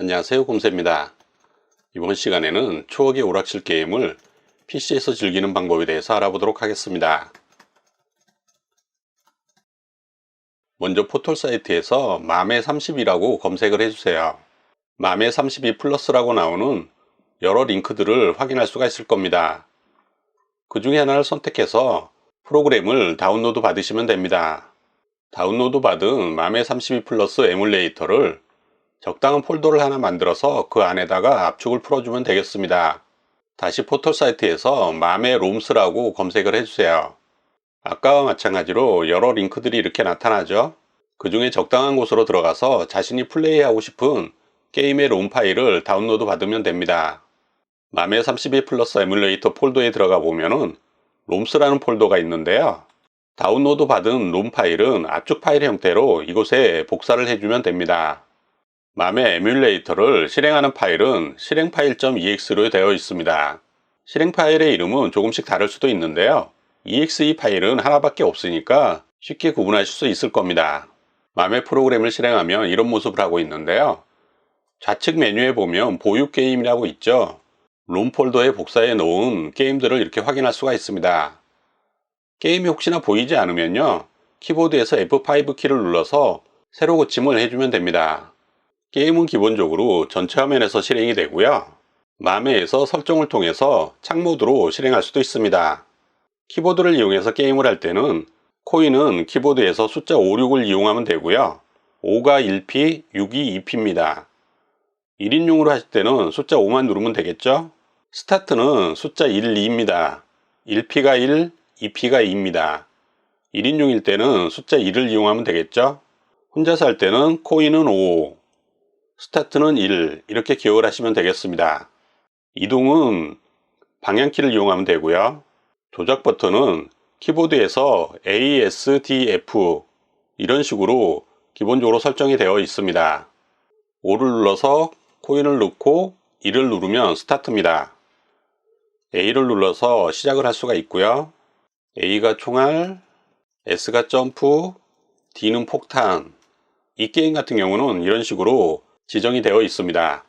안녕하세요, 곰새입니다. 이번 시간에는 추억의 오락실 게임을 PC에서 즐기는 방법에 대해서 알아보도록 하겠습니다. 먼저 포털 사이트에서 맘에30이라고 검색을 해주세요. 맘에32 플러스라고 나오는 여러 링크들을 확인할 수가 있을 겁니다. 그 중에 하나를 선택해서 프로그램을 다운로드 받으시면 됩니다. 다운로드 받은 맘에32 플러스 에뮬레이터를 적당한 폴더를 하나 만들어서 그 안에다가 압축을 풀어주면 되겠습니다. 다시 포털 사이트에서 맘의 롬스라고 검색을 해주세요. 아까와 마찬가지로 여러 링크들이 이렇게 나타나죠. 그 중에 적당한 곳으로 들어가서 자신이 플레이하고 싶은 게임의 롬 파일을 다운로드 받으면 됩니다. 맘의 32 플러스 에뮬레이터 폴더에 들어가 보면은 롬스라는 폴더가 있는데요. 다운로드 받은 롬 파일은 압축 파일 형태로 이곳에 복사를 해주면 됩니다. 맘의 에뮬레이터를 실행하는 파일은 실행 파일.ex로 되어 있습니다. 실행 파일의 이름은 조금씩 다를 수도 있는데요. exe 파일은 하나밖에 없으니까 쉽게 구분하실 수 있을 겁니다. 맘의 프로그램을 실행하면 이런 모습을 하고 있는데요. 좌측 메뉴에 보면 보유 게임이라고 있죠. 롬 폴더에 복사해 놓은 게임들을 이렇게 확인할 수가 있습니다. 게임이 혹시나 보이지 않으면요, 키보드에서 F5 키를 눌러서 새로 고침을 해주면 됩니다. 게임은 기본적으로 전체 화면에서 실행이 되고요. 맘에에서 설정을 통해서 창모드로 실행할 수도 있습니다. 키보드를 이용해서 게임을 할 때는 코인은 키보드에서 숫자 56을 이용하면 되고요. 5가 1P, 6이 2P입니다. 1인용으로 하실 때는 숫자 5만 누르면 되겠죠? 스타트는 숫자 1, 2입니다. 1P가 1, 2P가 2입니다. 1인용일 때는 숫자 1을 이용하면 되겠죠? 혼자서 할 때는 코인은 5, 스타트는 1, 이렇게 기억을 하시면 되겠습니다. 이동은 방향키를 이용하면 되고요. 조작 버튼은 키보드에서 A, S, D, F 이런 식으로 기본적으로 설정이 되어 있습니다. 5를 눌러서 코인을 넣고 1을 누르면 스타트입니다. A를 눌러서 시작을 할 수가 있고요. A가 총알, S가 점프, D는 폭탄. 이 게임 같은 경우는 이런 식으로 지정이 되어 있습니다.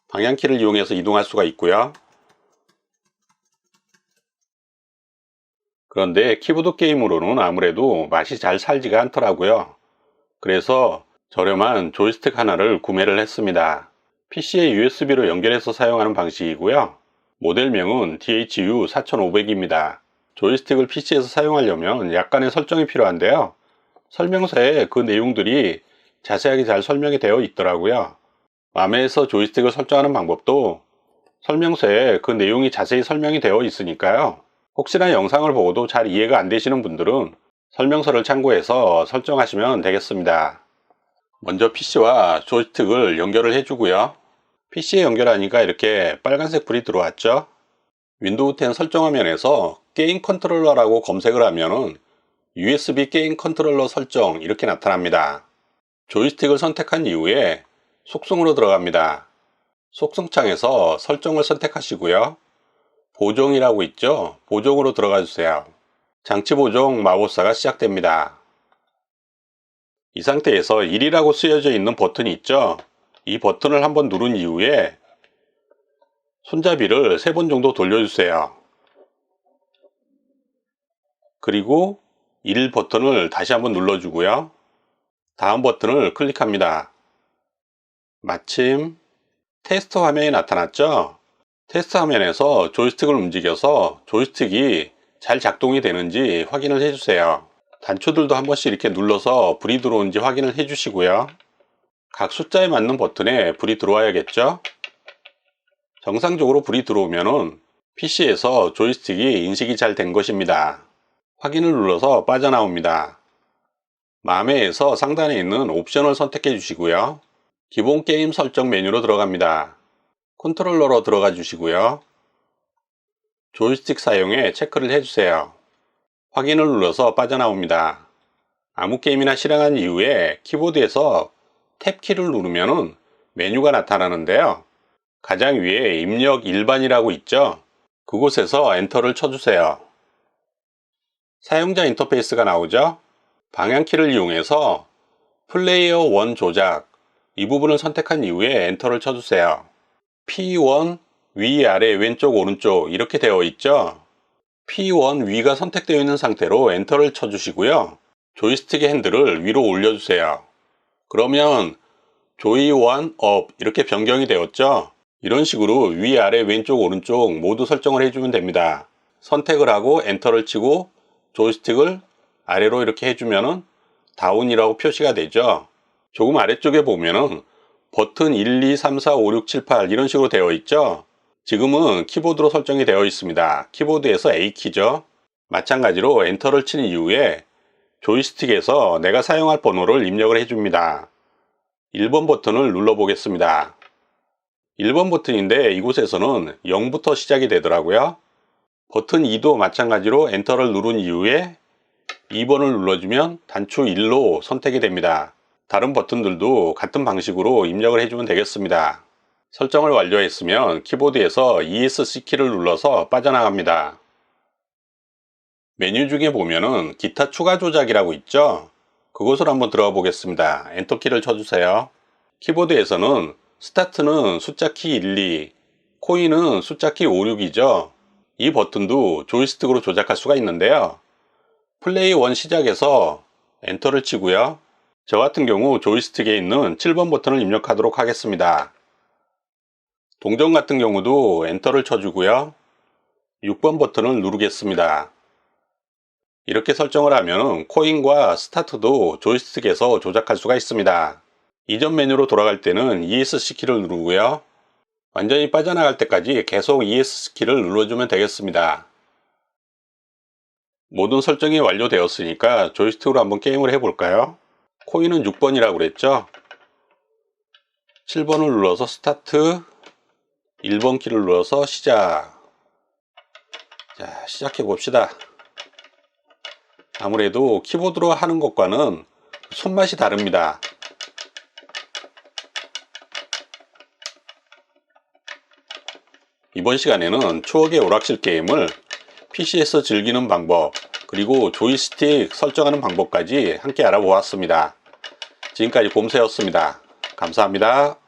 방향키를 이용해서 이동할 수가 있고요. 그런데 키보드 게임으로는 아무래도 맛이 잘 살지가 않더라고요. 그래서 저렴한 조이스틱 하나를 구매를 했습니다. PC에 USB로 연결해서 사용하는 방식이고요. 모델명은 DHU4500입니다. 조이스틱을 PC에서 사용하려면 약간의 설정이 필요한데요. 설명서에 그 내용들이 자세하게 잘 설명이 되어 있더라고요. 맘에서 조이스틱을 설정하는 방법도 설명서에 그 내용이 자세히 설명이 되어 있으니까요. 혹시나 영상을 보고도 잘 이해가 안 되시는 분들은 설명서를 참고해서 설정하시면 되겠습니다. 먼저 PC와 조이스틱을 연결을 해주고요. PC에 연결하니까 이렇게 빨간색 불이 들어왔죠. 윈도우 10 설정 화면에서 게임 컨트롤러라고 검색을 하면은 USB 게임 컨트롤러 설정 이렇게 나타납니다. 조이스틱을 선택한 이후에 속성으로 들어갑니다. 속성창에서 설정을 선택하시고요. 보정이라고 있죠? 보정으로 들어가 주세요. 장치 보정 마법사가 시작됩니다. 이 상태에서 1이라고 쓰여져 있는 버튼이 있죠? 이 버튼을 한번 누른 이후에 손잡이를 3번 정도 돌려주세요. 그리고 1 버튼을 다시 한번 눌러주고요. 다음 버튼을 클릭합니다. 마침 테스트 화면이 나타났죠? 테스트 화면에서 조이스틱을 움직여서 조이스틱이 잘 작동이 되는지 확인을 해주세요. 단추들도 한 번씩 이렇게 눌러서 불이 들어오는지 확인을 해주시고요. 각 숫자에 맞는 버튼에 불이 들어와야겠죠? 정상적으로 불이 들어오면은 PC에서 조이스틱이 인식이 잘 된 것입니다. 확인을 눌러서 빠져나옵니다. 맘에에서 상단에 있는 옵션을 선택해 주시고요. 기본 게임 설정 메뉴로 들어갑니다. 컨트롤러로 들어가 주시고요. 조이스틱 사용에 체크를 해주세요. 확인을 눌러서 빠져나옵니다. 아무 게임이나 실행한 이후에 키보드에서 탭 키를 누르면 메뉴가 나타나는데요. 가장 위에 입력 일반이라고 있죠? 그곳에서 엔터를 쳐주세요. 사용자 인터페이스가 나오죠? 방향키를 이용해서 플레이어 1 조작, 이 부분을 선택한 이후에 엔터를 쳐주세요. P1 위, 아래, 왼쪽, 오른쪽 이렇게 되어 있죠. P1 위가 선택되어 있는 상태로 엔터를 쳐주시고요. 조이스틱의 핸들을 위로 올려주세요. 그러면 조이 1 업 이렇게 변경이 되었죠. 이런 식으로 위, 아래, 왼쪽, 오른쪽 모두 설정을 해주면 됩니다. 선택을 하고 엔터를 치고 조이스틱을 아래로 이렇게 해주면은 다운이라고 표시가 되죠. 조금 아래쪽에 보면은 버튼 1, 2, 3, 4, 5, 6, 7, 8 이런 식으로 되어 있죠. 지금은 키보드로 설정이 되어 있습니다. 키보드에서 A키죠. 마찬가지로 엔터를 친 이후에 조이스틱에서 내가 사용할 번호를 입력을 해줍니다. 1번 버튼을 눌러 보겠습니다. 1번 버튼인데 이곳에서는 0부터 시작이 되더라고요. 버튼 2도 마찬가지로 엔터를 누른 이후에 2번을 눌러주면 단추 1로 선택이 됩니다. 다른 버튼들도 같은 방식으로 입력을 해주면 되겠습니다. 설정을 완료했으면 키보드에서 ESC 키를 눌러서 빠져나갑니다. 메뉴 중에 보면은 기타 추가 조작이라고 있죠. 그곳을 한번 들어가 보겠습니다. 엔터 키를 쳐주세요. 키보드에서는 스타트는 숫자 키 1, 2, 코인은 숫자 키 5, 6이죠. 이 버튼도 조이스틱으로 조작할 수가 있는데요. 플레이 1 시작해서 엔터를 치고요. 저 같은 경우 조이스틱에 있는 7번 버튼을 입력하도록 하겠습니다. 동전 같은 경우도 엔터를 쳐주고요. 6번 버튼을 누르겠습니다. 이렇게 설정을 하면 코인과 스타트도 조이스틱에서 조작할 수가 있습니다. 이전 메뉴로 돌아갈 때는 ESC 키를 누르고요. 완전히 빠져나갈 때까지 계속 ESC 키를 눌러주면 되겠습니다. 모든 설정이 완료되었으니까 조이스틱으로 한번 게임을 해볼까요? 코인은 6번이라고 그랬죠? 7번을 눌러서 스타트, 1번 키를 눌러서 시작. 자, 시작해 봅시다. 아무래도 키보드로 하는 것과는 손맛이 다릅니다. 이번 시간에는 추억의 오락실 게임을 PC에서 즐기는 방법, 그리고 조이스틱 설정하는 방법까지 함께 알아보았습니다. 지금까지 곰새였습니다. 감사합니다.